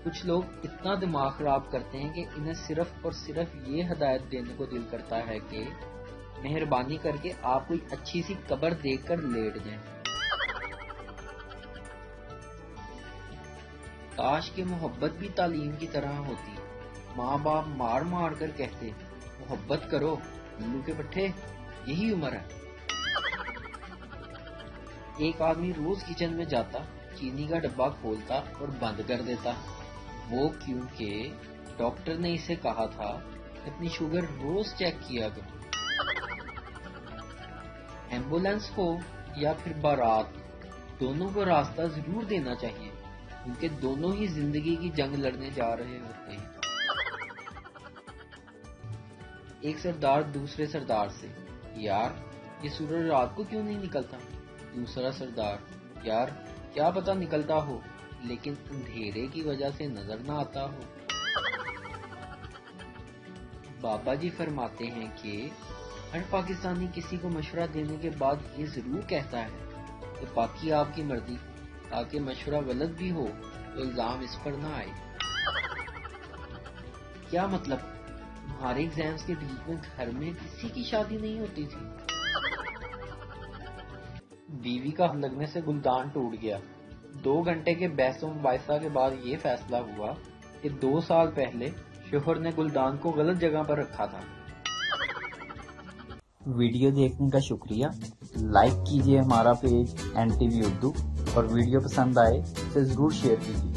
کچھ لوگ اتنا دماغ خراب کرتے ہیں کہ انہیں صرف اور صرف یہ ہدایت دینے کو دل کرتا ہے کہ مہربانی کر کے آپ کوئی اچھی سی قبر دیکھ کر لیٹ جائیں۔ کاش کہ محبت بھی تعلیم کی طرح ہوتی، ماں باپ مار مار کر کہتے محبت کرو الو کے پٹھے، یہی عمر ہے۔ ایک آدمی روز کچن میں جاتا، چینی کا ڈبہ کھولتا اور بند کر دیتا، وہ کیونکہ ڈاکٹر نے اسے کہا تھا کہ اپنی شوگر روز چیک کیا کرو۔ ایمبولینس ہو یا پھر بارات، دونوں کو راستہ ضرور دینا چاہیے، کیونکہ دونوں ہی زندگی کی جنگ لڑنے جا رہے ہوتے ہیں۔ ایک سردار دوسرے سردار سے، یار یہ سورج رات کو کیوں نہیں نکلتا؟ دوسرا سردار، یار کیا پتہ نکلتا ہو، لیکن اندھیرے کی وجہ سے نظر نہ آتا ہو۔ بابا جی فرماتے ہیں کہ ہر پاکستانی کسی کو مشورہ دینے کے بعد یہ ضرور کہتا ہے کہ باقی آپ کی مرضی، تاکہ مشورہ غلط بھی ہو تو الزام اس پر نہ آئے۔ کیا مطلب تمہارے ایگزامز کے بیچ میں گھر میں کسی کی شادی نہیں ہوتی تھی؟ بیوی کا ہاتھ لگنے سے گلدان ٹوٹ گیا۔ 2 گھنٹے کے بحث و مباحثہ کے بعد یہ فیصلہ ہوا کہ 2 سال پہلے شوہر نے گلدان کو غلط جگہ پر رکھا تھا۔ ویڈیو دیکھنے کا شکریہ۔ لائک کیجیے ہمارا پیج NTV اردو، اور ویڈیو پسند آئے اسے ضرور شیئر کیجیے۔